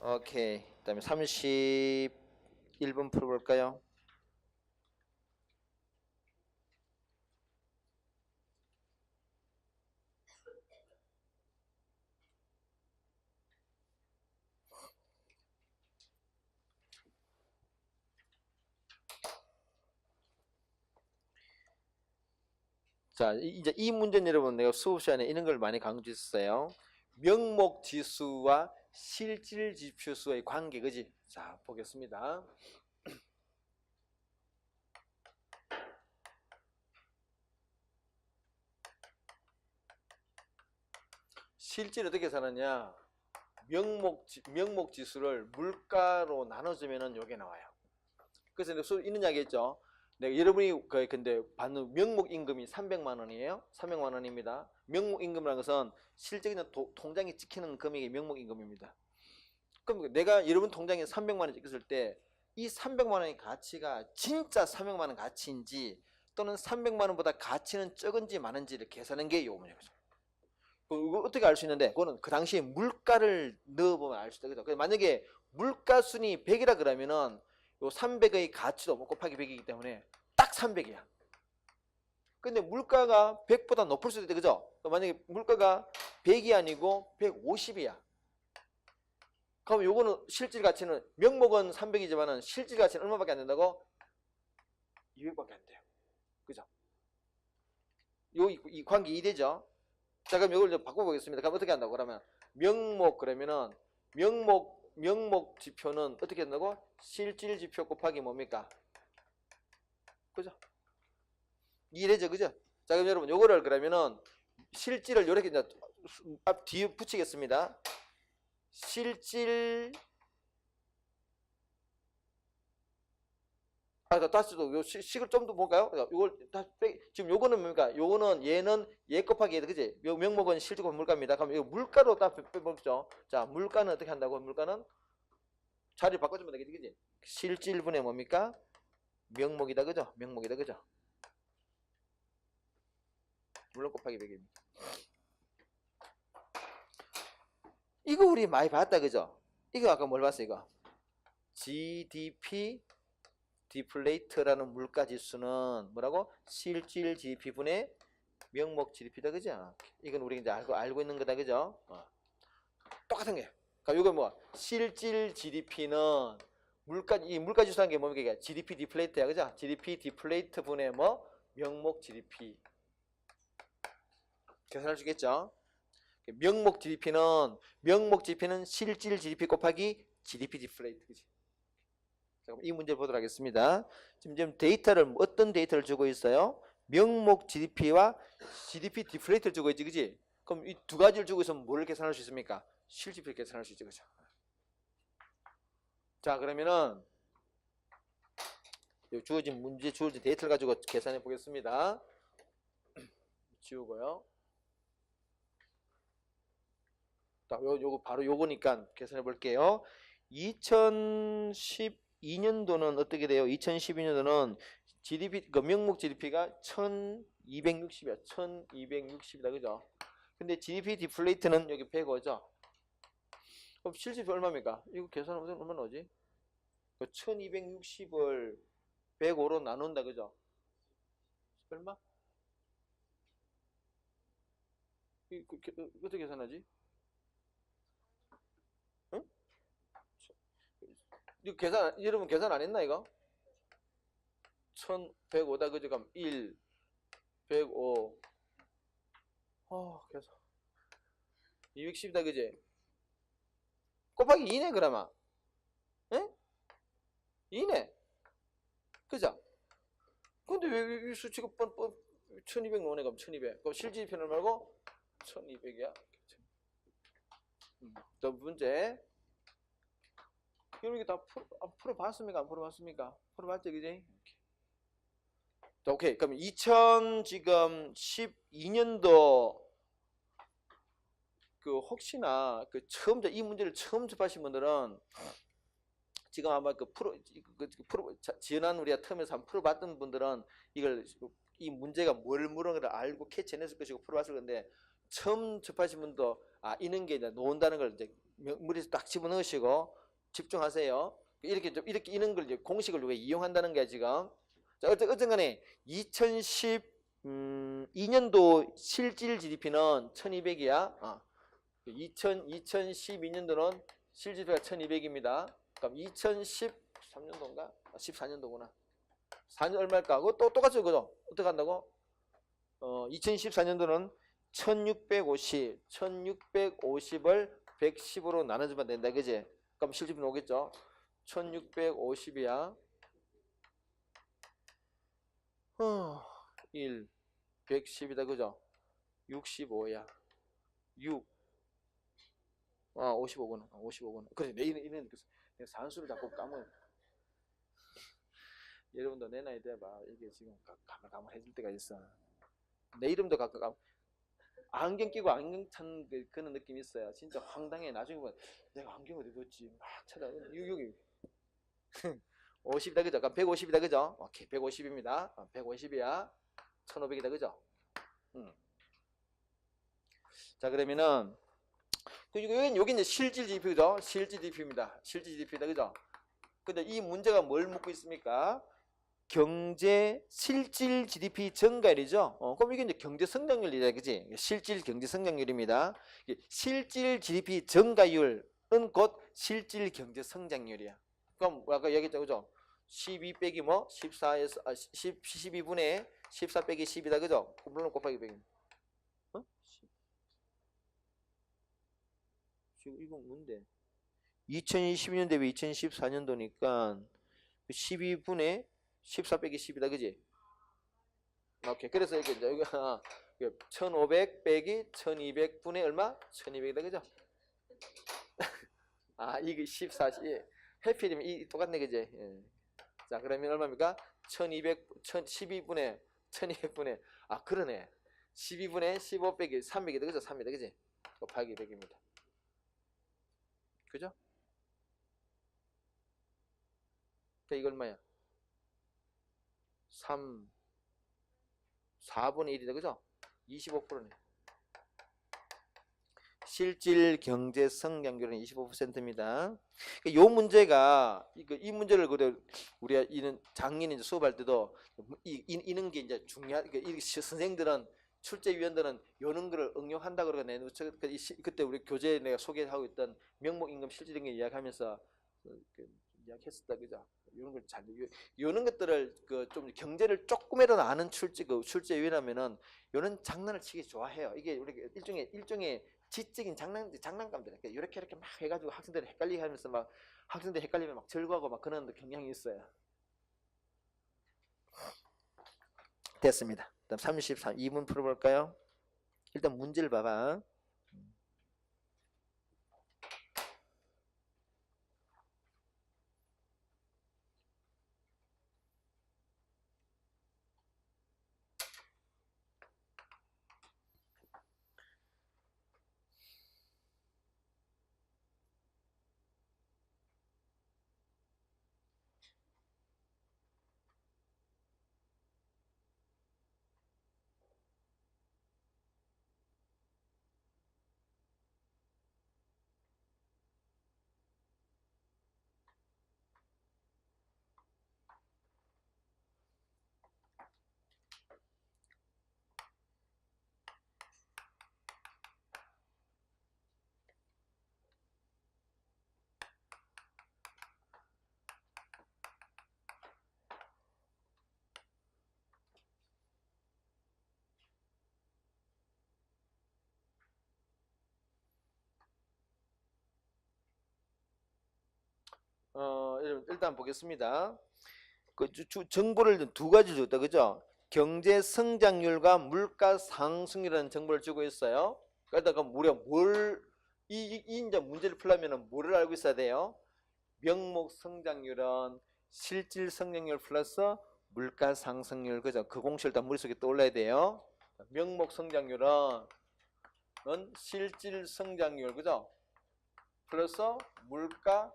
오케이. 그다음에 31번 풀어볼까요? 자, 이제 이 문제는 여러분 내가 수업 시간에 이런 걸 많이 강조했어요. 명목 지수와 실질 지표수의 관계, 그지? 자, 보겠습니다. 실질 어떻게 계산하냐? 명목 지수를 물가로 나눠주면은 요게 나와요. 그래서 내가 수업 있는 이야기 했죠. 내가 여러분이 근데 받는 명목 임금이 300만 원이에요. 300만 원입니다. 명목 임금이라는 것은 실제 그냥 통장에 찍히는 금액이 명목 임금입니다. 그럼 내가 여러분 통장에 300만 원 찍혔을 때 이 300만 원의 가치가 진짜 300만 원 가치인지 또는 300만 원보다 가치는 적은지 많은지를 계산하는 게 요 문제죠. 이거 어떻게 알 수 있는데, 그거는 그 당시에 물가를 넣어보면 알 수 있다. 그죠? 만약에 물가순이 100이라 그러면은 요 300의 가치도 곱하기 100이기 때문에 딱 300이야. 근데 물가가 100보다 높을 수도 있다. 그죠? 만약에 물가가 100이 아니고 150이야. 그럼 요거는 실질 가치는, 명목은 300이지만은 실질 가치는 얼마밖에 안 된다고? 200밖에 안 돼요. 그죠? 이 관계 이해되죠? 자, 그럼 이걸 좀 바꿔보겠습니다. 그럼 어떻게 한다고? 그러면 그러면은 명목 지표는 어떻게 한다고? 실질 지표 곱하기 뭡니까? 그죠? 이해되죠? 그죠? 자, 그럼 여러분 요거를 그러면은 실질을 요렇게 이제 앞 뒤에 붙이겠습니다. 실질, 다시 또 요 식을 좀 더 볼까요? 요걸 다시 지금 요거는 뭡니까? 요거는 얘는 얘 곱하기 얘, 그지? 명목은 실질 곱하기 물가입니다. 그럼 이거 물가로 딱 빼보죠. 자, 물가는 어떻게 한다고? 물가는 자리를 바꿔주면 되겠지, 그지? 실질분의 뭡니까? 명목이다, 그죠? 명목이다, 그죠? 물론 곱하기 100입니다. 이거 우리 많이 봤다, 그죠? 이거 아까 뭘 봤어, 이거? GDP 디플레이트라는 물가 지수는 뭐라고? 실질 GDP분의 명목 GDP다, 그죠? 이건 우리 이제 알고 있는 거다, 그죠? 똑같은 게. 그러니까 이거 뭐 실질 GDP는 이 물가 지수라는 게 뭡니까? GDP 디플레이트야, 그죠? GDP 디플레이트 분의 뭐 명목 GDP. 계산할 수 있겠죠? 명목 GDP는 실질 GDP 곱하기 GDP 디플레이트, 그지? 자, 이 문제 보도록 하겠습니다. 지금 데이터를 어떤 데이터를 주고 있어요? 명목 GDP와 GDP 디플레이트를 주고 있지, 그지? 그럼 이 두 가지를 주고 있으면 뭘 계산할 수 있습니까? 실질을 계산할 수 있죠, 그죠? 자, 그러면은 주어진 데이터를 가지고 계산해 보겠습니다. 지우고요. 자, 요거 바로 요거니까 계산해 볼게요. 2012년도는 어떻게 돼요? 2012년도는 GDP, 그 명목 GDP가 1260이야. 1260이다, 그죠? 근데 GDP 디플레이트는 여기 105죠? 그럼 실질 얼마입니까? 이거 계산하면 얼마 나오지? 1260을 105로 나눈다, 그죠? 얼마? 어떻게 계산하지? 응? 이거 여러분 계산 안 했나, 이거? 1105다, 그죠? 그럼 1, 105. 계산. 210이다, 그지? 곱하기 2네, 그러면. 에? 2네. 그죠? 근데 왜 이 수치가 1200 나오네, 그럼 1200. 그럼 실질편을 말고 1200이야. 또 문제. 이렇게 다 풀어봤습니까? 안 풀어봤습니까? 풀어봤죠, 그지? 오케이. 그럼 2012년도 혹시나 이 문제를 처음 접하신 분들은 지금 아마 지난 우리가 텀에서 한번 풀어봤던 분들은 이 문제가 뭘 물은 걸 알고 캐치해냈을 것이고 풀어봤을 건데, 처음 접하신 분도 이런 게 이제 나온다는 걸 이제 머리에서 딱 집어넣으시고 집중하세요. 이렇게 이런 걸 이제 공식을 왜 이용한다는 거야 지금. 자, 어쨌든 간에 2012년도 실질 GDP는 1200이야. 2012년도는 실질 GDP가 1200입니다. 그럼 2013년도인가? 14년도구나. 4년 얼마일까? 그거 또 똑같죠, 그죠? 어떻게 한다고? 2014년도는 1650을 110으로 나눠주면 된다, 그지? 그럼 실질은 오겠죠? 1650이야. 1, 110이다, 그죠? 65야. 6. 55구나. 55구나. 그래, 내 이런 산수를 자꾸 까먹어. 여러분도 내 나이 돼봐. 이게 지금 가물가물해질 때가 있어. 내 이름도 가끔 안경 끼고 안경 찬 그런 느낌이 있어요. 진짜 황당해. 나중에 보면 내가 안경 어디 뒀지? 막 찾아. 여기 50이다, 그죠? 그럼 150이다, 그죠? 오케이, 150입니다. 150이야. 1500이다, 그죠? 자, 그러면은 여기 이제 실질 GDP죠? 실질 GDP입니다. 실질 GDP다, 그죠? 근데 이 문제가 뭘 묻고 있습니까? 경제 실질 GDP 증가율이죠. 그럼 이게 이제 경제 성장률이다, 그지? 실질 경제 성장률입니다. 실질 GDP 증가율은 곧 실질 경제 성장률이야. 그럼 아까 얘기했죠, 그죠? 12 빼기 뭐 14에서 12분의 14 빼기 10이다, 그죠? 물론 곱하기 100. 지금 이건 뭔데? 2022년 대비 2014년도니까 12분의 14 빼기 10이다, 그지? 오케이. 그래서 이렇게 이제 여기가 1500 빼기 1200분의 얼마? 1200이다, 그죠? 이게 14, 해피이면 이 똑같네, 그지? 예. 자, 그러면 얼마입니까? 12분의 1200분의 그러네. 12분의 15 빼기 300이다, 그죠? 3이다, 그지? 곱하기 100입니다. 그죠? 자, 이거 얼마야? 4분의 1이다, 그죠? 25%네. 실질 경제 성장률은 25%입니다. 이 문제가 이 문제를 우리가 이런 작년에 수업할 때도 이런 게 이제 중요한. 선생들은 출제위원들은 이런 거를 응용한다 그러고 그때 우리 교재에 내가 소개하고 있던 명목임금 실질임금 이야기하면서 이야기했었다, 그죠? 이런 걸 이런 것들을 좀 경제를 조금이라도 아는 출제위원이라면은 이런 장난을 치기 좋아해요. 이게 우리 일종의 지적인 장난감들. 이렇게 막 해가지고 학생들이 헷갈리게 하면서 막 학생들 헷갈리면 막 절구하고 막 그런 경향이 있어요. 됐습니다. 다음 32문 풀어볼까요? 일단 문제를 봐봐. 일단 보겠습니다. 정보를 두 가지 줬다, 그죠? 경제 성장률과 물가 상승률이라는 정보를 주고 있어요. 그러다가 우리가 이제 문제를 풀려면 뭐를 알고 있어야 돼요? 명목 성장률은 실질 성장률 플러스 물가 상승률, 그죠? 그 공식을 다 머릿속에 떠올라야 돼요. 명목 성장률은 실질 성장률, 그죠? 플러스 물가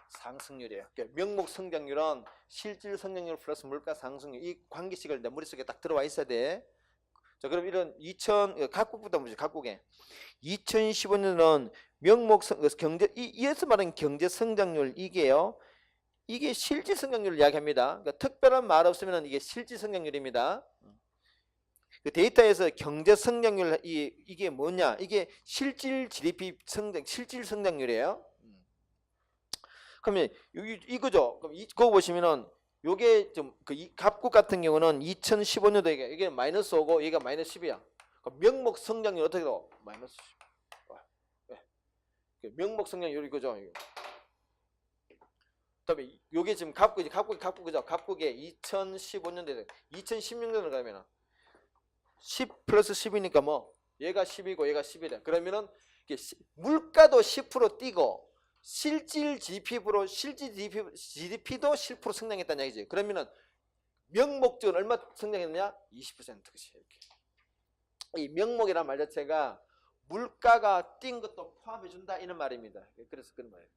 상승률이에요. 명목 성장률은 실질 성장률 플러스 물가 상승률. 이 관계식을 내 머릿속에 딱 들어와 있어야 돼. 자, 그럼 이런 각국부터 보죠. 각국에 2015년은 명목 경제 이에서 말하는 경제 성장률 이게요. 이게 실질 성장률을 이야기합니다. 그러니까 특별한 말 없으면 이게 실질 성장률입니다. 그 데이터에서 경제 성장률 이게 뭐냐? 이게 실질 GDP 실질 성장률이에요. 그러면 이거죠. 그럼 그거 보시면은 요게 좀 갑국 같은 경우는 2015년도에 이게 마이너스 5고 얘가 마이너스 10이야. 그럼 명목 성장률 어떻게 돼? 마이너스 10. 명목 성장률 이거죠. 그다음에 요게 지금 갑국이죠. 갑국이죠. 갑국에 2015년도에 2016년을 가면은 10 플러스 10이니까 뭐 얘가 10이고 얘가 10이다. 그러면은 물가도 10% 뛰고 실질 GDP로 실질 GDP도 10% 성장했다는 얘기지. 그러면은 명목적은 얼마 성장했느냐? 20%. 그치? 이렇게. 이 명목이라는 말 자체가 물가가 뛴 것도 포함해 준다 이런 말입니다. 그래서 그런 말이에요.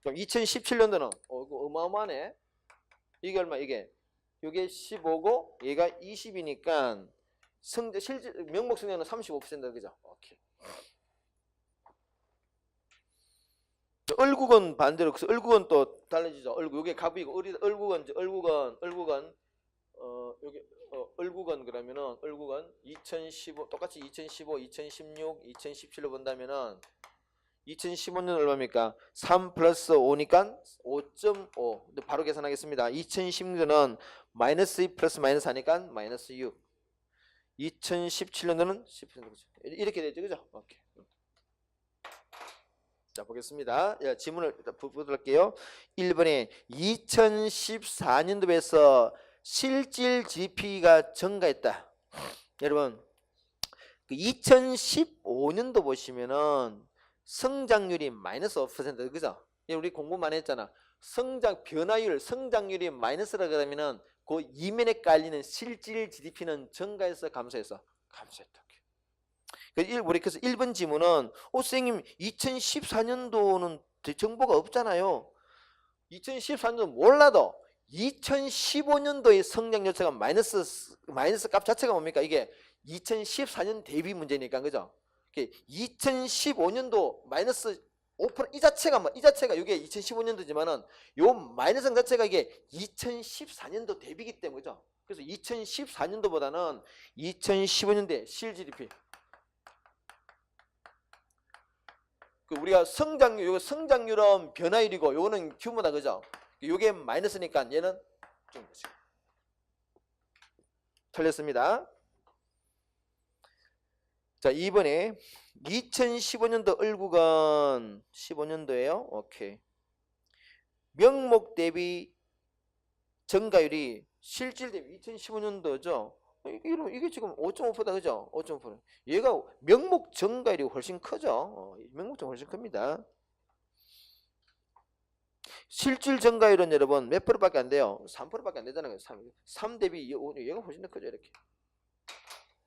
그럼 2017년도는 이거 어마어마하네. 이게 얼마? 이게 15고 얘가 20이니까 실질 명목 성장은 35%. 그죠? 오케이. 얼국은 반대로 그래서 얼국은 또 달라지죠. 얼국 요게 갑이고 얼국은 여기 얼국은 그러면은 얼국은 2015 똑같이 2015, 2016, 2017로 본다면은 2015년 얼마입니까? 3 플러스 5니까 5.5. 바로 계산하겠습니다. 2016년은 마이너스 2 플러스 마이너스 하니까 마이너스 6. 2017년도는 10%. 그죠? 이렇게 되죠. 그죠? 오케이. 자, 보겠습니다. 야, 지문을 보도록할게요. 1번에 2014년도에서 실질 GDP가 증가했다. 여러분, 2015년도 보시면은 성장률이 마이너스 5%. 그죠? 우리 공부 많이 했잖아. 성장률이 마이너스라 그러면은 그 이면에 깔리는 실질 GDP는 증가해서 감소해서 감소했다. 그래서 1번 지문은 선생님 2014년도는 정보가 없잖아요. 2014년도 몰라도 2015년도의 성장 요체가 마이너스 값 자체가 뭡니까? 이게 2014년 대비 문제니까. 그죠? 2015년도 마이너스 5%, 이 자체가 이게 2015년도지만은 요 마이너스 자체가 이게 2014년도 대비기 때문이죠. 그래서 2014년도보다는 2015년대 실 GDP 우리가 성장률은 변화율이고 요거는 규모다. 그죠? 요게 마이너스니까 얘는 좀 틀렸습니다. 자, 2번에 2015년도 얼국은 15년도에요. 오케이. 명목 대비 증가율이 실질 대비 2015년도죠. 이게 지금 5.5%다. 그죠? 5.5%. 얘가 명목 증가율이 훨씬 크죠. 명목 증가율이 훨씬 큽니다. 실질 증가율은 여러분 몇 프로밖에 안 돼요? 3%밖에 안 되잖아요. 3 대비 얘가 훨씬 더 크죠. 이렇게.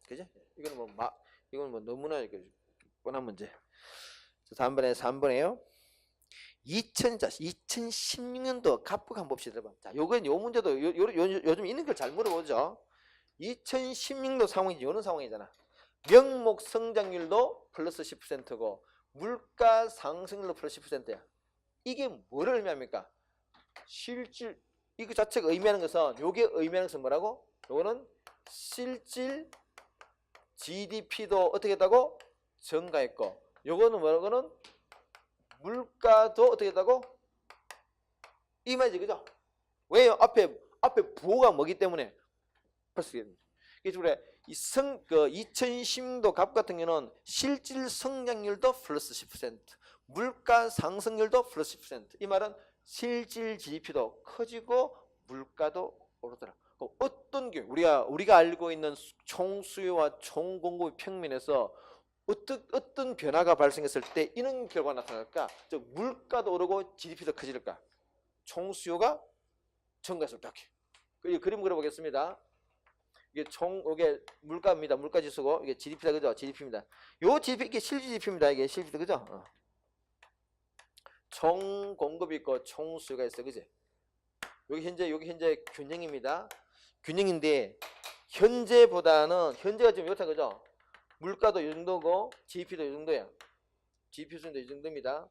그죠? 이거는 뭐 너무나 뻔한 문제. 다음번에 3번에요. 2016년도 갑국 한번 봅시다. 자, 요 문제도 요즘 있는 걸 잘 물어보죠. 2016년 상황이지. 요런 상황이잖아. 명목 성장률도 플러스 10%고 물가 상승률도 플러스 10%야. 이게 뭐를 의미합니까? 실질 이거 자체가 의미하는 것은 요게 의미하는 것은 뭐라고? 요거는 실질 GDP도 어떻게 했다고? 증가했고 요거는 뭐라고는 물가도 어떻게 했다고? 이 말이지. 그죠? 왜요? 앞에 부호가 뭐기 때문에 플러스. 그래 이 2010년도 갑 같은 경우는 실질 성장률도 플러스 10%, 물가 상승률도 플러스 10%. 이 말은 실질 GDP도 커지고 물가도 오르더라. 어떤 게 우리가 알고 있는 총 수요와 총 공급의 평면에서 어떤 변화가 발생했을 때 이런 결과가 나타날까? 즉 물가도 오르고 GDP도 커질까? 총 수요가 증가했을 때. 이 그림 그려보겠습니다. 이게 물가입니다. 물가 지수고 이게 GDP다. 그죠? GDP입니다. 요 GDP 이게 실 GDP입니다. 이게 실 GDP. 그죠? 총 공급이 있고 총 수요가 있어. 그지? 여기 현재 균형입니다. 균형인데 현재가 지금 이렇다 그죠? 물가도 이 정도고 GDP도 이 정도야. GDP 수준도 이 정도입니다.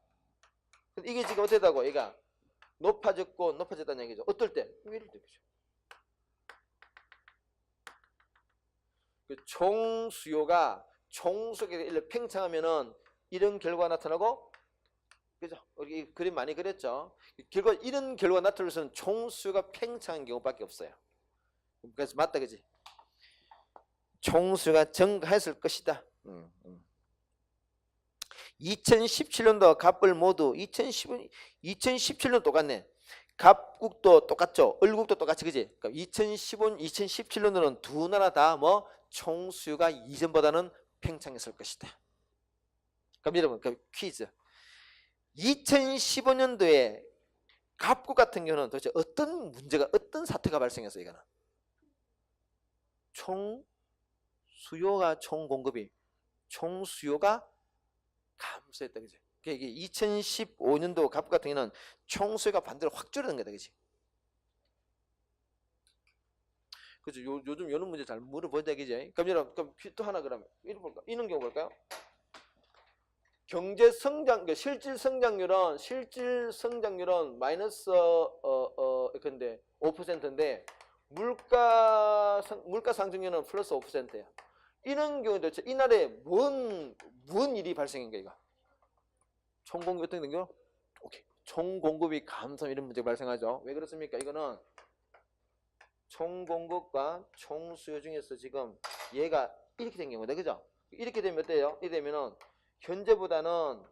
근데 이게 지금 어떻게 되고 얘가 높아졌고 높아졌다는 얘기죠. 어떨 때? 이럴 때 그죠. 총 수요가 총수요가 팽창하면은 이런 결과가 나타나고, 그죠? 우리 그림 많이 그렸죠. 이런 결과가 나타날 수는 총 수요가 팽창한 경우밖에 없어요. 그래서 맞다, 그지? 총 수요가 증가했을 것이다. 2017년도 갑을 모두 2017년 똑같네. 갑국도 똑같죠. 을국도 똑같이, 그지? 그러니까 2017년도는 두 나라 다 뭐 총수요가 이전보다는 팽창했을 것이다. 그럼 여러분, 퀴즈. 2015년도에 갑국 같은 경우는 도대체 어떤 문제가, 어떤 사태가 발생했어요? 이거는 총수요가 총공급이 총수요가 감소했다, 그지? 이게 2015년도 갑국 같은 경우는 총수요가 반대로 확 줄어든 거다, 그지? 그죠? 요즘 이런 문제 잘 물어보자, 그지? 그럼 여러분, 그럼 또 하나 그러면 이런 볼까? 이런 경우 볼까요? 경제 성장, 실질 성장률은 마이너스 근데 5%인데 물가 상승률은 플러스 5%야. 이런 경우도 이날에 뭔 일이 발생한 거야, 이거? 총공급 어떻게 된 거? 오케이. 총공급이 감소 이런 문제가 발생하죠. 왜 그렇습니까? 이거는 총공급과 총수요 중에서 지금 얘가 이렇게 된 경우다, 그죠? 이렇게 되면 어때요? 이렇게 되면은 현재보다는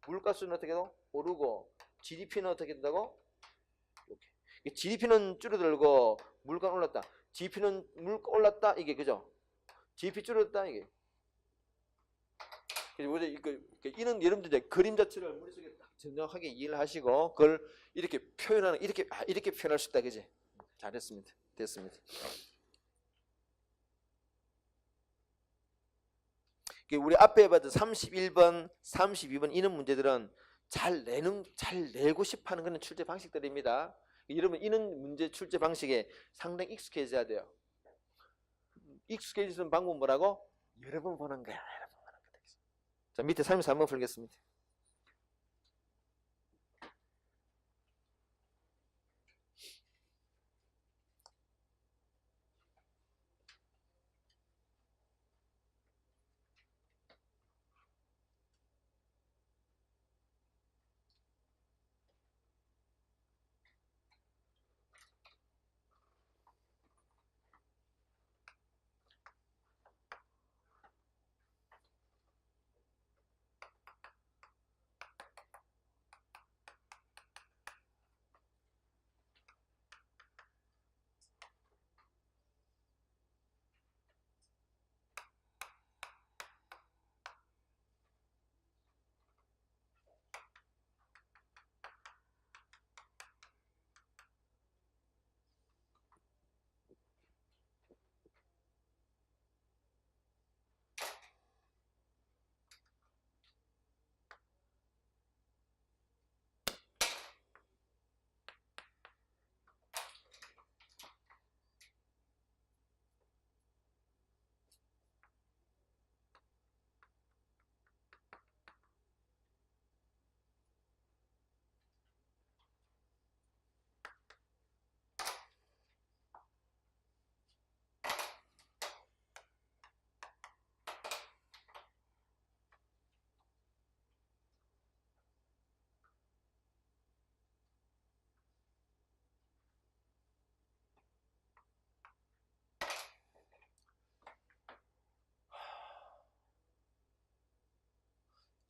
물가 수는 어떻게 돼? 오르고 GDP는 어떻게 된다고? 이렇게. GDP는 줄어들고 물가는 올랐다. GDP는 물가 올랐다, 이게, 그죠? GDP 줄었다, 이게. 그래서 이런 여러분들 이제 그림 자체를 머릿속에 딱 정확하게 이해를 하시고 그걸 이렇게 표현하는, 이렇게 표현할 수 있다, 그지? 잘했습니다. 됐습니다. 우리 앞에 봤던 31번, 32번 이런 문제들은 잘 내고 싶어 하는 그런 출제 방식들입니다. 여러분 이런 문제 출제 방식에 상당히 익숙해져야 돼요. 익숙해지는 방법은 뭐라고? 여러 번 보는 거야. 여러 번 보는 거다. 자, 밑에 33번 풀겠습니다.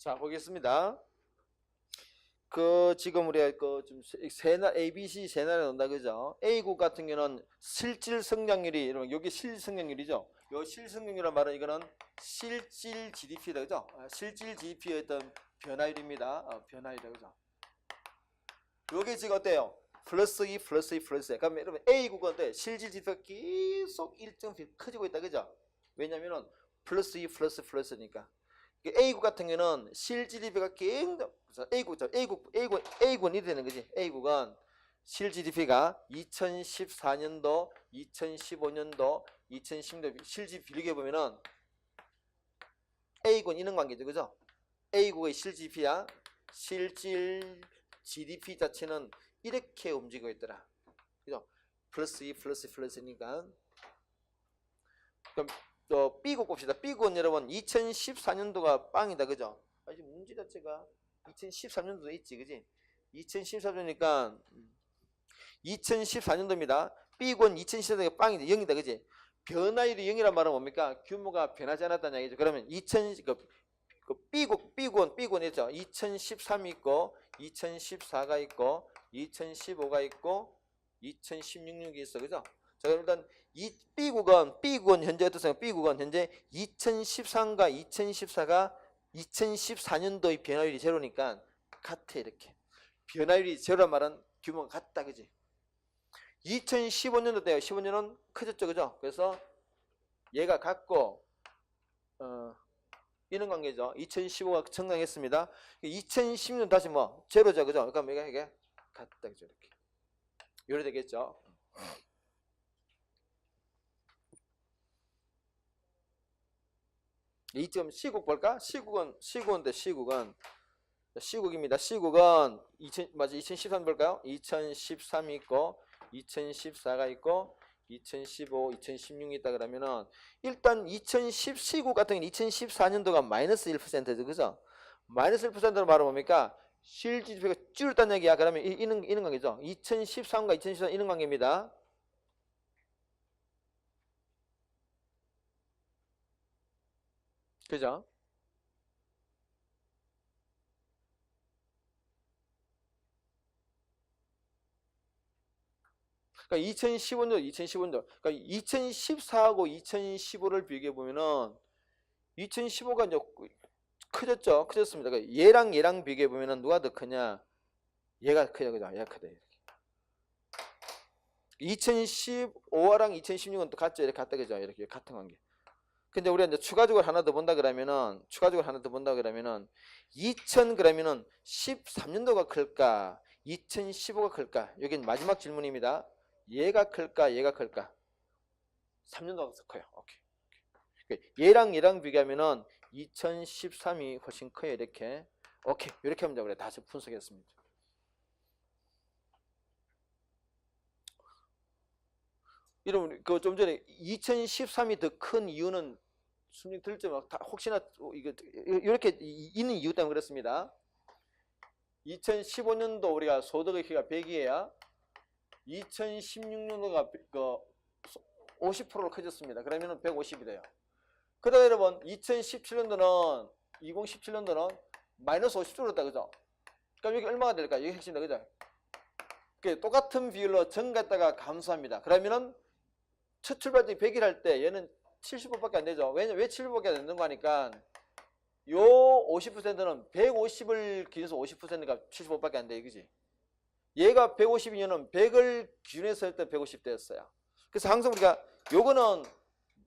자, 보겠습니다. 지금 우리가 좀 ABC 세 나라 논다, 그죠? A국 같은 경우는 실질 성장률이, 여러분 여기 실질 성장률이죠. 요 실질 성장률이란 말은 이거는 실질 GDP다, 그죠? 실질 GDP의 어떤 변화율입니다. 변화율이다, 그죠? 요게 지금 어때요? 플러스 2, 플러스 2, 플러스 2. 그러면 여러분 A국은 어때? 실질 GDP가 계속 일정 커지고 있다, 그죠? 왜냐면은 플러스 2, 플러스니까. A국 같은 경우는 실 GDP가 굉장히 A국은 이래 되는 거지. A국은 실 GDP가 2014년도, 2015년도, 2010년도 실질 비례해 보면은 A군 인원관계죠, 그죠? A국의 실GDP야. 실질 GDP 자체는 이렇게 움직이고 있더라, 그죠? 플러스 2 플러스 플러스니까. 그럼 또 B국 봅시다. B국은 여러분 2014년도가 빵이다, 그죠? 아직 문제 자체가 2013년도도 있지, 그지? 2014년도니까 2014년도입니다. B군 2014년도가 빵이다, 0이다, 그지? 변화율이 0이란 말은 뭡니까? 규모가 변하지 않았다는 얘기죠. 그러면 B군 있죠. 2013이 있고 2014가 있고 2015가 있고 2016이 있어, 그죠? 자, 그럼 일단 이 B국은 현재 어떻습니까? B국은 현재 2013과 2014가 2014년도의 변화율이 제로니까 같아, 이렇게. 변화율이 제로란 말은 규모가 같다, 그지? 2015년도 때요. 15년은 커졌죠, 그죠? 그래서 얘가 같고 인원관계죠. 2015가 성장했습니다. 2016년 다시 뭐 제로죠, 그죠? 그러니까 이게 같다, 그죠? 이렇게 요래 되겠죠. 이점 C국 볼까? C국입니다. C국은 2013 볼까요? 2013이 있고 2014가 있고 2015, 2016이 있다 그러면은 일단 2010국 같은 경우는 2014년도가 마이너스 1%죠, 그죠? 마이너스 1%로 말하면 뭡니까? 실질주가 줄었다는 얘기야. 그러면 이는 관계죠. 2013과 2014 이는 관계입니다. 그죠? 그러니까 2015년도. 그러니까 2014하고 2015를 비교해 보면은 2015가 이제 커졌죠. 커졌습니다. 그러니까 얘랑 비교해 보면은 누가 더 크냐? 얘가 크죠, 그죠? 얘가 크다. 2015랑 2016은 또 같죠, 이렇게 같다, 그죠? 이렇게 같은 관계. 근데 우리가 이제 추가적으로 하나 더 본다 그러면은 2000 그러면은 13년도가 클까? 2015가 클까? 여긴 마지막 질문입니다. 얘가 클까? 얘가 클까? 3년도가 더 커요. 오케이. 얘랑 비교하면은 2013이 훨씬 커요, 이렇게. 오케이. 이렇게 하면 그래. 다시 분석했습니다. 여러분, 그 좀 전에 2013이 더 큰 이유는 순위 들지 마. 혹시나 이렇게 있는 이유 때문에 그렇습니다. 2015년도 우리가 소득의 키가 100이에요. 2016년도가 50%로 커졌습니다. 그러면 150이 돼요. 그러다 여러분 2017년도는 마이너스 50%였다, 그죠? 그럼 여기 얼마가 될까? 여기 핵심이다, 그죠? 똑같은 비율로 증가했다가 감소합니다. 그러면은 첫 출발 때 100일 할 때 얘는 70%밖에 안 되죠. 왜 70%밖에 안 되는 거 하니까 요 50%는 150을 기준해서 50%가 75밖에 안 돼, 그지? 얘가 150이면은 100을 기준해서 할 때 150대였어요. 그래서 항상 우리가 요거는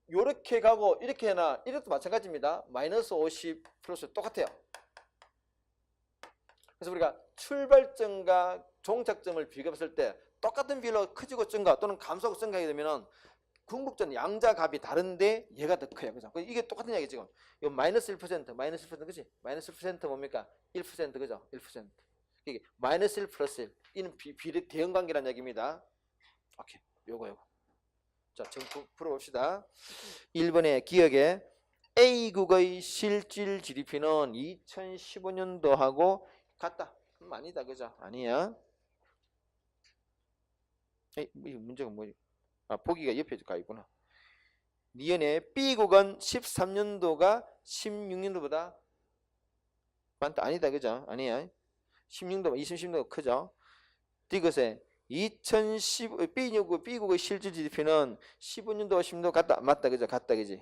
요렇게 가고 이렇게 해나 이것도 마찬가지입니다. 마이너스 50 플러스 똑같아요. 그래서 우리가 출발점과 종착점을 비교했을 때 똑같은 비율로 커지고 증가 또는 감소하고 증가하게 되면은 궁극적인 양자값이 다른데 얘가 더 커요. 그죠? 이게 똑같은 이야기 지금. 이거 마이너스 1%, 그지? 마이너스 1% 뭡니까? 1%, 그죠? 1%. 이게 마이너스 1 플러스 1. 이는 비례 대응 관계라는 얘기입니다. 오케이. 요거. 자, 지금 풀어봅시다. 1번의 기억에 A국의 실질 GDP는 2015년도하고 같다. 아니다, 그죠? 아니야. 이 문제가 뭐지? 보기가 옆에 가 있구나. 니은의 B국은 13년도가 16년도보다 많다. 아니다, 그죠? 아니야. 2016년도가 크죠? 디귿에 B국의 실질 GDP는 15년도와 16년도 같다. 맞다, 그죠? 같다, 그지?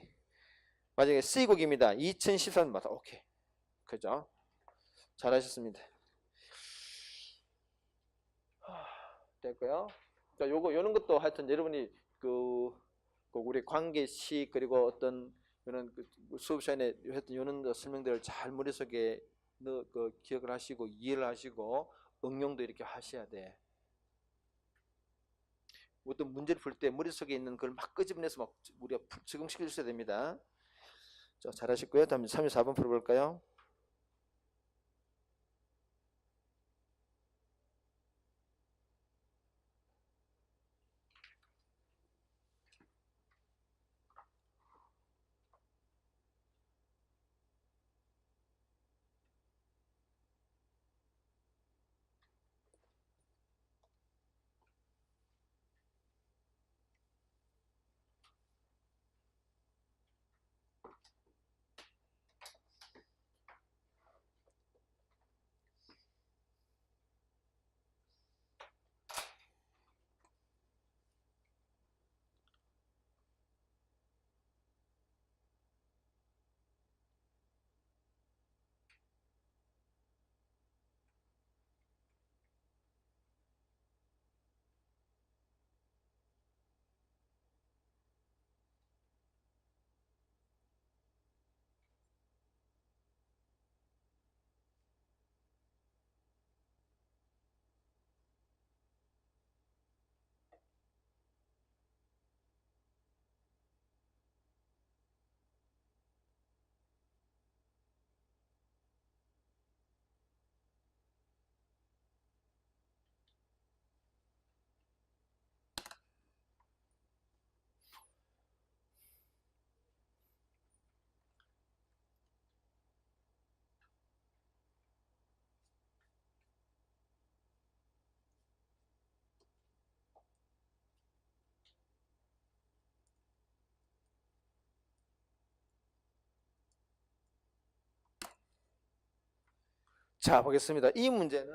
마지막에 C국입니다. 2013년 맞다. 오케이. 그죠? 잘하셨습니다. 됐고요. 자, 요런 것도 하여튼 여러분이 우리 관계식 그리고 어떤 이런 수업 시간에 하여튼 이런 설명들을 잘 머릿속에 기억을 하시고 이해를 하시고 응용도 이렇게 하셔야 돼. 어떤 문제를 풀 때 머릿속에 있는 걸 막 끄집어내서 막 우리가 적용시켜 주셔야 됩니다. 자, 잘하셨고요. 다음 34번 풀어볼까요? 자, 보겠습니다. 이 문제는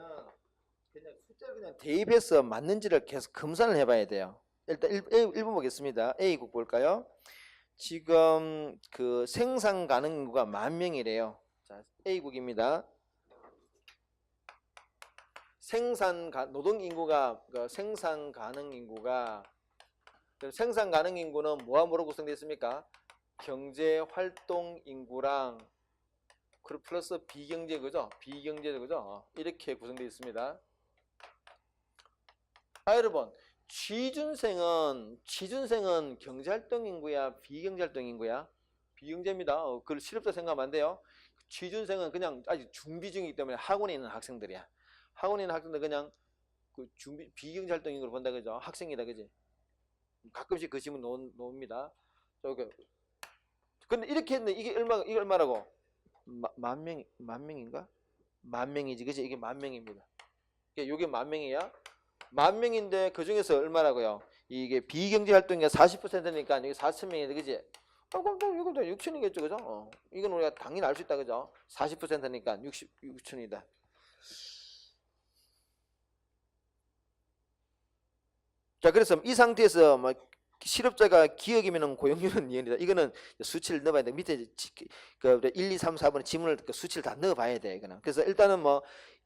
그냥 숫자를 그냥 대입해서 맞는지를 계속 검사를 해봐야 돼요. 일단 1번 보겠습니다. A국 볼까요? 지금 그 생산 가능 인구가 10,000명이래요. 자, A국입니다. 노동 인구가 생산 가능 인구가 뭐로 구성되어 있습니까? 경제 활동 인구랑 플러스 비경제 그죠? 비경제 그죠? 이렇게 구성되어 있습니다. 여러분 취준생은 경제활동 인구야 비경제활동 인구야? 비경제입니다. 그걸 실업자 생각하면 안 돼요. 취준생은 그냥 아직 준비 중이기 때문에 학원에 있는 학생들이야. 학원에 있는 학생들 그냥 그 준비 비경제활동 인구를 본다 그죠? 학생이다 그지? 가끔씩 그 질문 놓습니다. 근데 이렇게 했는데 이게 얼마라고? 만 명인가? 10,000명이지 그지? 이게 10,000명입니다. 이게 10,000명이야. 10,000명인데 그 중에서 얼마라고요? 이게 비경제 활동이 40%니까 여기 4,000명이다 그지? 그럼 이거 6,000이겠죠 그죠? 이건 우리가 당연히 알 수 있다 그죠? 40%니까 6,000이다. 자, 그래서 이 상태에서 실업자가 기억이면 고용률은 이해입니다. 이거는 수치를 넣어봐야 돼. 밑에 1, 2, 3, 4번 지문을 수치를 다 넣어봐야 돼. 이거는. 그래서 일단은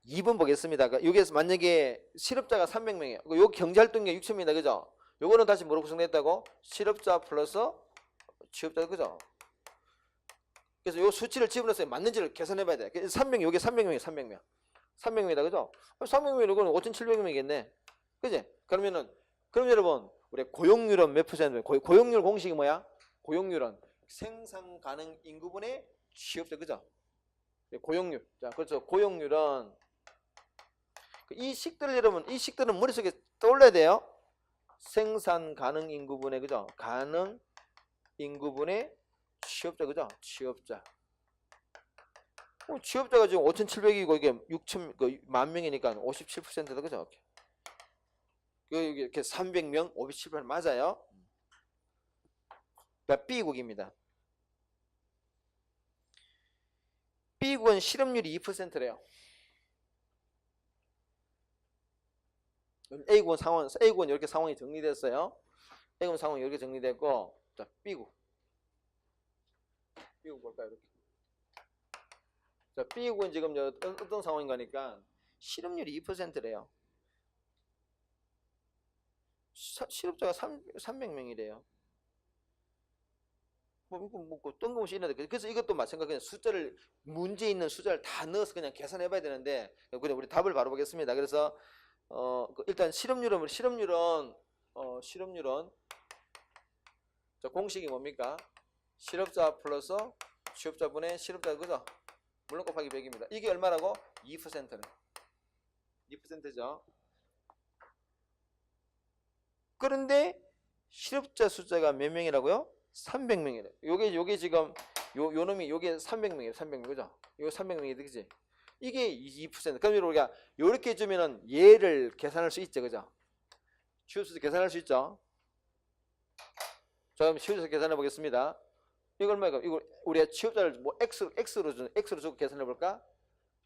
2번 보겠습니다. 여기에서 만약에 실업자가 300명이에요. 요 경제활동이 6,000명이다. 그죠? 요거는 다시 뭐로 구성됐다고? 실업자 플러스 취업자 그죠? 그래서 요 수치를 집어넣어서 맞는지를 계산해봐야 돼. 그래서 300, 요게 300명이에요. 300명. 300명이다. 그죠? 300명이면 이거는 5,700명이겠네. 그지? 그럼 여러분 우리 고용률은 몇 퍼센트? 고용률 공식이 뭐야? 고용률은 생산 가능 인구분의 취업자 그죠? 고용률. 자, 그렇죠. 고용률은 이 식들은 머릿속에 떠올려야 돼요. 생산 가능 인구분의 그죠? 가능 인구분의 취업자 그죠? 취업자. 취업자가 지금 5,700이고 이게 10,000,000명이니까 57%다 그죠? 여기 이렇게 300명, 57% 맞아요. 그러니까 B국입니다. B국은 실업률이 2%래요. A국은 이렇게 상황이 정리됐어요. A국은 상황이 이렇게 정리됐고, 자, B국 볼까요? 이렇게. 자, B국은 지금 어떤 상황인가니까 실업률이 2%래요. 실업자가 300명이래요. 뜬금없이 있는데 그래서 이것도 마찬가지로 문제에 있는 숫자를 다 넣어서 그냥 계산해봐야 되는데 그냥 우리 답을 바로 보겠습니다. 그래서 일단 실업률은 실업률은 자, 공식이 뭡니까? 실업자 플러스 취업자분의 실업자 그죠? 물론 곱하기 100입니다. 이게 얼마라고? 2%네. 2%죠. 그런데 실업자 숫자가 몇 명이라고요? 300명이래. 요게 지금 요 놈이 요게 300명이에요. 300명 그죠? 요 300명이 그지? 이게 2%. 그럼 우리가 요렇게 해주면은 얘를 계산할 수 있죠, 그죠? 취업수 계산할 수 있죠. 자, 그럼 취업수 계산해 보겠습니다. 이거 얼마야? 이거 우리가 취업자를 뭐 x로 주고 계산해 볼까?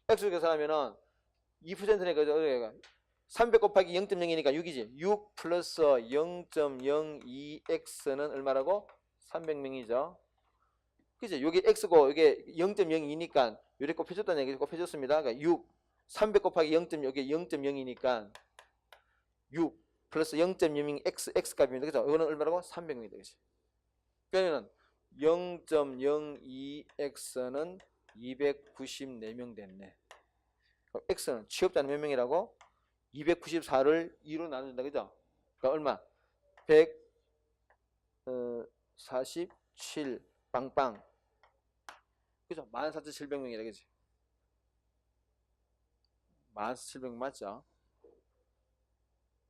x로 계산하면은 2%니까 300 곱하기 0.0이니까 6이지. 6 플러스 0.02x는 얼마라고? 300명이죠. 그치? 여기 x고 이게 0.02니까 요렇게 곱해줬다는 얘기 곱해줬습니다. 그러니까 6 300 곱하기 0.0이니까 6 플러스 0.02 x 값입니다. 그죠? 이거는 얼마라고? 300명이다. 그치? 그러면은 0.02x는 294명 됐네. x는 취업자는 몇 명이라고? 294를 2로 나눈다. 그죠? 그러니까 얼마? 147 빵빵. 그죠? 14,700명이라 그지? 14,700명 맞죠?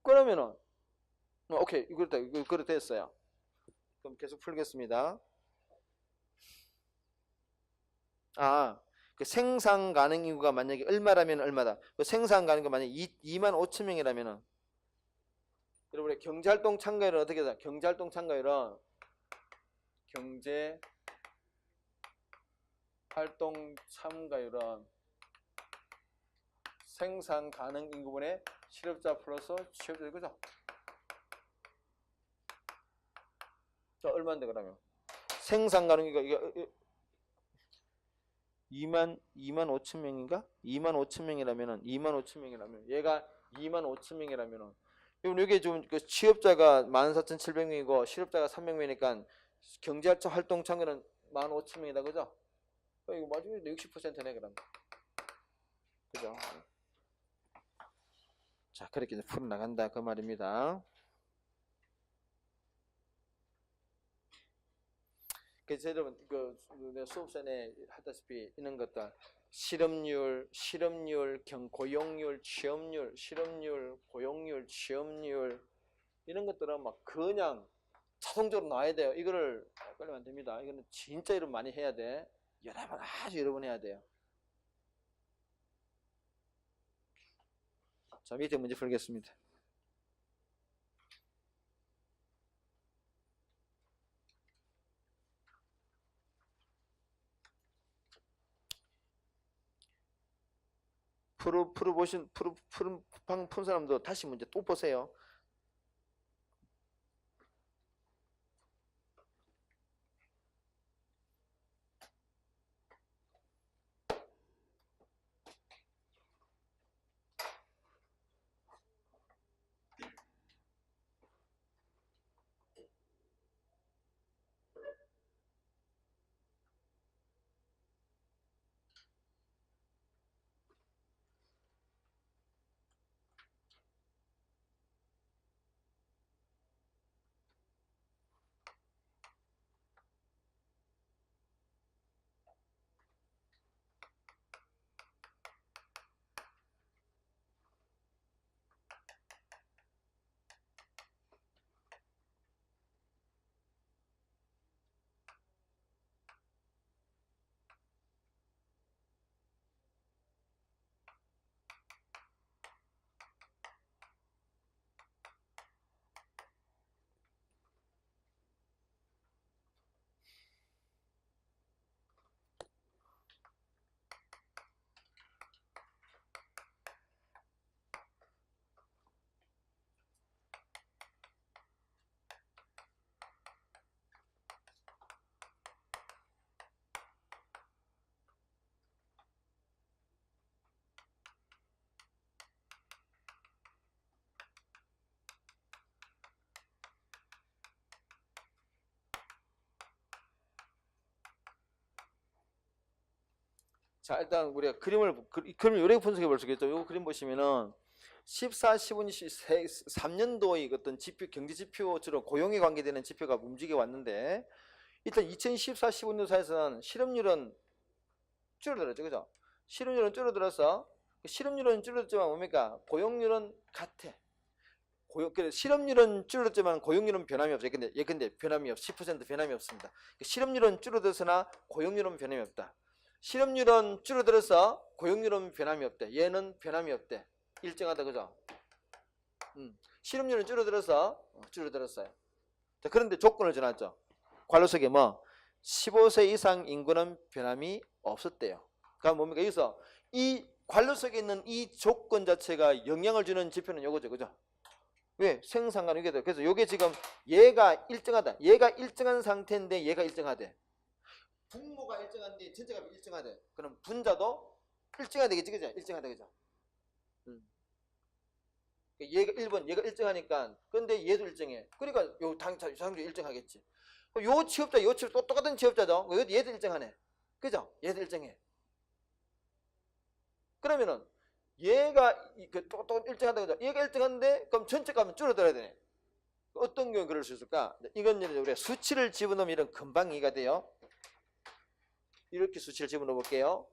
그러면은 오케이. 이거 됐어요. 그럼 계속 풀겠습니다. 그 생산 가능 인구가 만약에 얼마라면 얼마다. 그 생산 가능 인구가 만약에 25,000명이라면은 여러분의 경제활동 참가율은 어떻게 되나? 경제활동 참가율은 생산 가능 인구분의 실업자 플러스 취업자 그죠? 자, 얼마인데 그러면? 생산 가능 인구가 이게 25,000명인가? 25,000명이라면 얘가 25,000명이라면은 이게 좀 그 취업자가 14,700명이고 실업자가 300명이니까 경제활동 참가는 15,000명이다 그죠? 이거 맞으면 60%네 그럼. 그죠? 자, 그렇게 이제 풀어 나간다 그 말입니다. 그래서 여러분 그 수업 전에 하다시피 이런 것들 실업률, 고용률, 취업률, 실업률, 고용률, 취업률 이런 것들은 막 그냥 자동적으로 나와야 돼요. 이거를 헷갈리면 안 됩니다. 이거는 진짜 여러분 많이 해야 돼. 아주 여러 번 해야 돼요. 자, 밑에 문제 풀겠습니다. 푼 사람도 다시 문제 또 보세요. 자, 일단 우리가 그림을 이렇게 분석해 볼 수 있겠죠. 이 그림 보시면은 14, 15, 3년도의 어떤 지표, 경제 지표처럼 고용에 관계되는 지표가 움직여 왔는데, 일단 2014, 15년 사이에서는 실업률은 줄어들었죠, 그죠? 실업률은 줄어들어서, 실업률은 줄어들었지만 뭡니까? 고용률은 같아. 실업률은 줄어들었지만 고용률은 변함이 없어요. 근데 변함이 없, 10% 변함이 없습니다. 실업률은 줄어들어서나 고용률은 변함이 없다. 실업률은 줄어들어서 고용률은 변함이 없대. 얘는 변함이 없대. 일정하다, 그죠? 실업률은 줄어들었어요. 자, 그런데 조건을 정했죠. 괄호 속에 뭐 15세 이상 인구는 변함이 없었대요. 그러니까 뭡니까? 여기서 이 괄호 속에 있는 이 조건 자체가 영향을 주는 지표는 요거죠, 그죠? 왜? 생산과는 이게 돼. 그래서 요게 지금 얘가 일정하다. 얘가 일정한 상태인데 얘가 일정하대. 분모가 일정한데 전체가 일정하대. 그럼 분자도 일정해야 되겠지, 그죠? 일정하다, 그죠? 얘가 1번, 얘가 일정하니까. 근데 얘도 일정해. 그러니까 요 당연히 일정하겠지. 요 취업자, 또 똑같은 취업자죠. 얘도 일정하네. 그죠? 얘도 일정해. 그러면은 얘가 또 일정하다, 그죠? 얘가 일정한데 그럼 전체 값은 줄어들어야 되네. 어떤 경우에 그럴 수 있을까? 이건 우리가 수치를 집어넣으면 이런 금방 이해가 돼요. 이렇게 수치를 집어넣어 볼게요.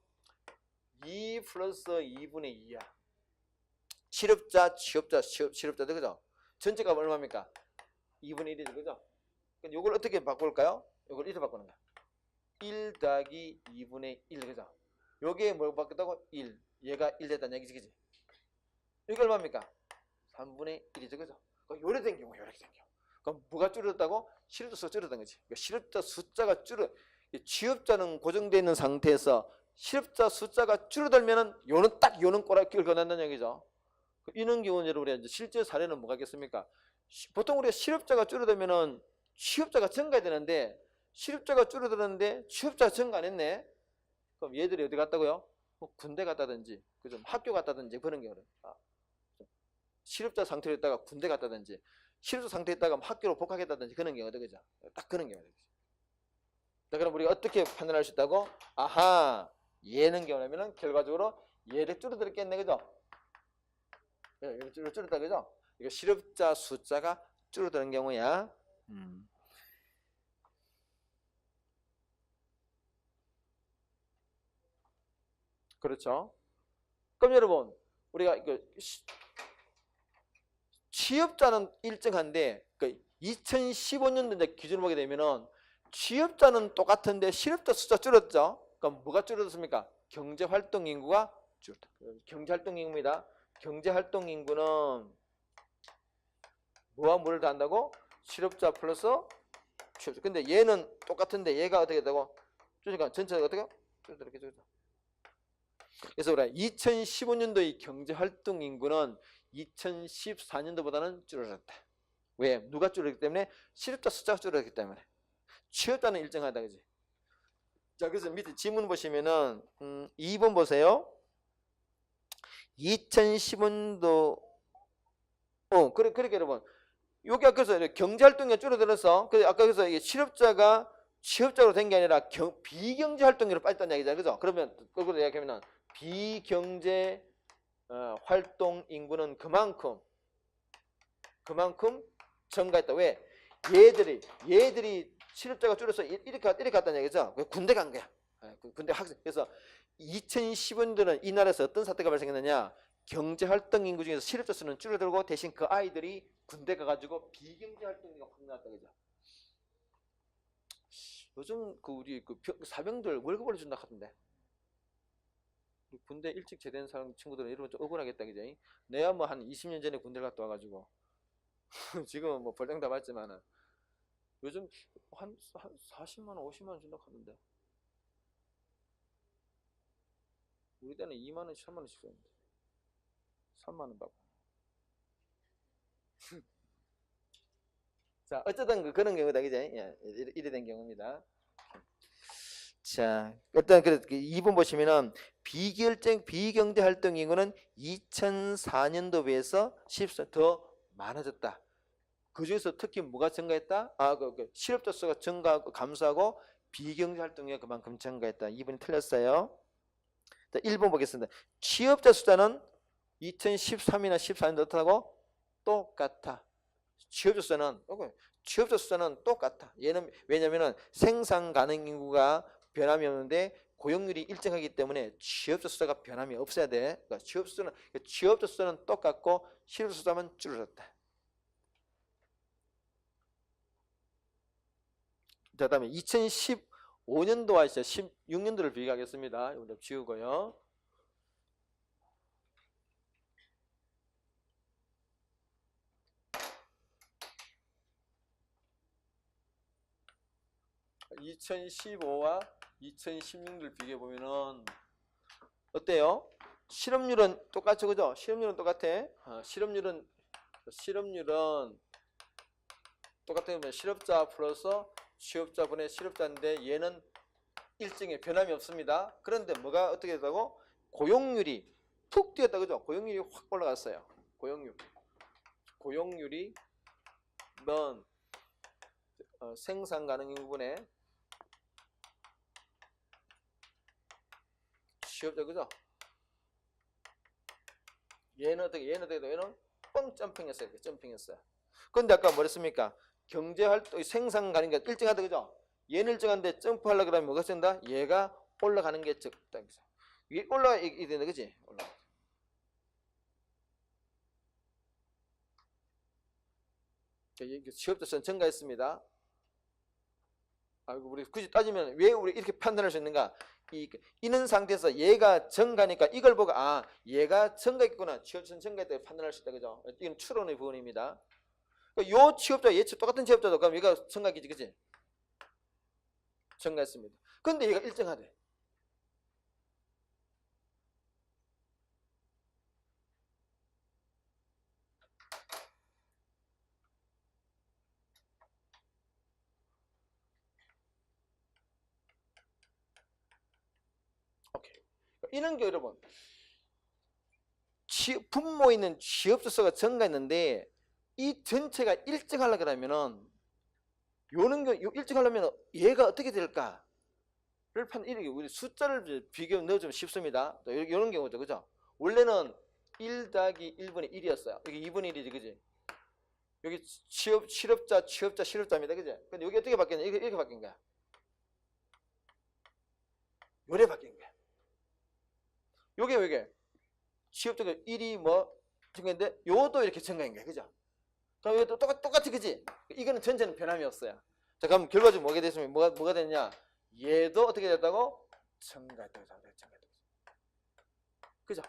2 플러스 2분의 2야. 실업자, 실업자들, 그죠? 전체 값은 얼마입니까? 2분의 1이죠, 그죠? 이걸 어떻게 바꿀까요? 이걸 이렇게 바꾸는 거야. 1 더하기 2분의 1, 그죠? 요게 뭘 바뀌었다고? 1. 얘가 1 됐다는 얘기지, 그지? 이게 얼마입니까? 3분의 1이죠, 그죠? 요렇게 된 경우, 그럼 뭐가 줄어들었다고? 실업자 수가 줄어든 거지. 그러니까 실업자 숫자가 취업자는 고정되어 있는 상태에서 실업자 숫자가 줄어들면은 요는 꼬라 긁어낸다는 얘기죠. 이런 경우는 여러분, 우리가 실제 사례는 뭐가 있겠습니까? 보통 우리가 실업자가 줄어들면은 취업자가 증가해야 되는데, 실업자가 줄어드는데 취업자가 증가 안 했네? 그럼 얘들이 어디 갔다고요? 뭐 군대 갔다든지, 그죠? 학교 갔다든지, 그런 경우는. 실업자 상태로 있다가 군대 갔다든지, 실업자 상태에 있다가 학교로 복학했다든지, 그런 경우도, 그죠? 딱 그런 경우도. 자, 그럼 우리가 어떻게 판단할 수 있다고? 아하, 얘는 경우라면은 결과적으로 얘를 줄어들었겠네, 그죠? 얘를 줄었다, 그죠? 이거 실업자 숫자가 줄어드는 경우야. 그렇죠? 그럼 여러분, 우리가 취업자는 일정한데 2015년도 기준을 보게 되면은 취업자는 똑같은데 실업자 숫자 줄었죠? 그럼 뭐가 줄어들었습니까? 경제활동 인구가 줄었다. 경제활동 인구입니다. 경제활동 인구는 뭐와 뭐를 더한다고? 실업자 플러스 취업자. 근데 얘는 똑같은데 얘가 어떻게 된다고? 그러니까 전체가 어떻게? 줄어들게 줄어들어. 그래서 우리가 2015년도의 경제활동 인구는 2014년도보다는 줄어들었다. 왜? 누가 줄었기 때문에? 실업자 숫자가 줄어들었기 때문에. 취업자는 일정하다, 그지? 자, 그래서 밑에 지문 보시면은 2번 보세요. 2015년도 그렇게 여러분, 여기 아까서 경제활동이 줄어들어서 아까 그래서 이게 실업자가 취업자로 된 게 아니라 비경제활동으로 빠졌다는 얘기잖아요, 그죠? 그러면 그걸 얘기하면은 비경제 활동 인구는 그만큼 증가했다. 왜? 얘들이 실업자가 줄어서 이렇게 갔다는 얘기죠. 군대 간 거야. 군대 학생. 그래서 2015년도는 이 나라에서 어떤 사태가 발생했느냐? 경제활동 인구 중에서 실업자 수는 줄어들고 대신 그 아이들이 군대 가가지고 비경제활동 인구가 확 나왔다, 그죠? 요즘 우리 사병들 월급을 준다 하던데. 군대 일찍 제대한 사람 친구들은 이러면 좀 억울하겠다, 그죠? 내가 뭐 한 20년 전에 군대를 갔다 와가지고 지금은 뭐 벌당 다 받지만은 요즘 한 40만 원, 50만 원 준다 하던데. 우리 때는 2만 원, 3만 원씩 줬는데 3만 원 받고. 자, 어쨌든 그런 경우다, 그죠? 예, 이래 된 경우입니다. 자, 일단 2번 보시면은 비경제 활동 인구는 2004년도 비해서 14 더 많아졌다. 그 중에서 특히 뭐가 증가했다? 실업자 수가 증가하고 감소하고 비경제 활동이 그만큼 증가했다. 2번이 틀렸어요. 자, 1번 보겠습니다. 취업자 숫자는 2013이나 14년도 어떻다고? 똑같아. 취업자 숫자는 똑같아. 얘는 왜냐면은 생산 가능 인구가 변함이 없는데 고용률이 일정하기 때문에 취업자 숫자가 변함이 없어야 돼. 그러니까 취업자 숫자는 똑같고 실업자 숫자만 줄어들었다. 자, 다음에 2015년도와 16년도를 비교하겠습니다. 이거 좀 지우고요. (2015와 2016년을 비교해 보면은) 어때요? 실업률은 똑같죠, 그죠? 실업률은 똑같아. 실업률은 똑같으면 실업자 플러스 취업자분의 실업자인데 얘는 일정에 변함이 없습니다. 그런데 뭐가 어떻게 됐다고? 고용률이 푹 뛰었다, 그죠? 고용률이 확 올라갔어요. 고용률이 넌 생산 가능 인구분의 취업자, 그죠? 얘는 뻥 점핑했어요. 근데 아까 뭐랬습니까? 경제활동, 생산 가능 게 일정하다, 그죠? 얘는 일정한데 점프하려고 그러면 뭐가 쓴다? 얘가 올라가는 게 적다. 이게 올라가, 이게 된다, 그지? 취업자수는 증가했습니다. 우리 굳이 따지면 왜 우리 이렇게 판단할 수 있는가? 이는 상태에서 얘가 증가니까 이걸 보고 얘가 증가했구나, 취업자는 증가했다고 판단할 수 있다, 그죠? 이건 추론의 부분입니다. 요 취업자 얘 똑같은 취업자도 그럼 얘가 증가했지, 그지? 증가했습니다. 근데 얘가 일정하대. 이런 게 여러분 분모 있는 취업자 수가 증가했는데 이 전체가 일정하려고 그러면은 일정하려면 얘가 어떻게 될까를 이렇게 우리 숫자를 비교 넣어주면 쉽습니다. 이런 경우죠, 그죠? 원래는 1 더하기 1분의 1이었어요. 여기 2분의 1이지, 그지? 여기 실업자입니다, 그지? 근데 여기 어떻게 바뀌었냐? 이렇게 바뀐 거야. 요래 바뀐 거야. 요게 취업자가 1이 증가인데 요것도 이렇게 증가인 거야, 그죠? 그럼 이것도 똑같이, 그지? 이거는 전체는 변함이 없어요. 자, 그럼 결과적으로 뭐가 됐으면 뭐가 됐냐? 얘도 어떻게 됐다고? 증가했다고. 그죠?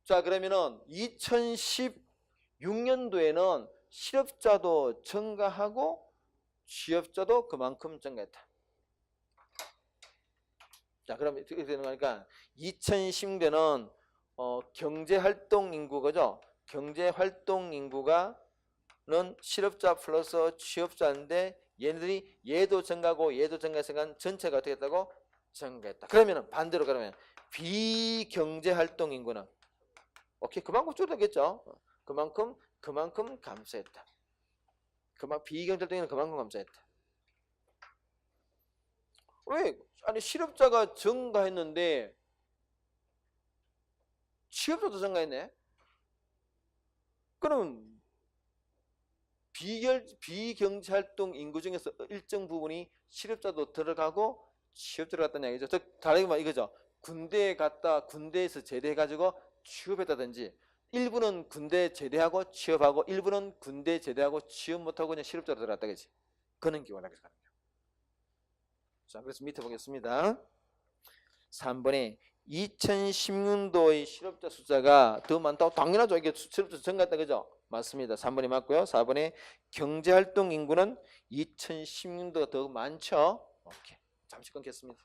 자, 그러면은 2016년도에는 실업자도 증가하고 취업자도 그만큼 증가했다. 자, 그럼 어떻게 되는 거니까 2010년대는 경제활동 인구, 그죠? 경제활동 인구가는 실업자 플러스 취업자인데 얘도 증가하고 얘도 증가했으니까 전체가 어떻게 했다고? 증가했다. 그러면은 반대로 비경제활동 인구는 오케이, 그만큼 줄어들겠죠. 그만큼 감소했다. 비경제활동 인구는 그만큼 감소했다. 왜? 실업자가 증가했는데 취업자도 증가했네. 그럼 비경제활동 인구 중에서 일정 부분이 실업자도 들어가고 취업 들어갔다는 얘기죠. 다르게 말하면 이거죠. 군대에 갔다 군대에서 제대해가지고 취업했다든지, 일부는 군대 제대하고 취업하고 일부는 군대 제대하고 취업 못하고 그냥 실업자로 들어갔다, 그지? 그런 경우가 나겠죠. 자, 그래서 밑에 보겠습니다. 3번에 2010년도의 실업자 숫자가 더 많다고? 당연하죠. 이게 실업자 증가했다, 그죠? 맞습니다. 3번이 맞고요. 4번에 경제활동 인구는 2010년도가 더 많죠. 오케이. 잠시 끊겠습니다.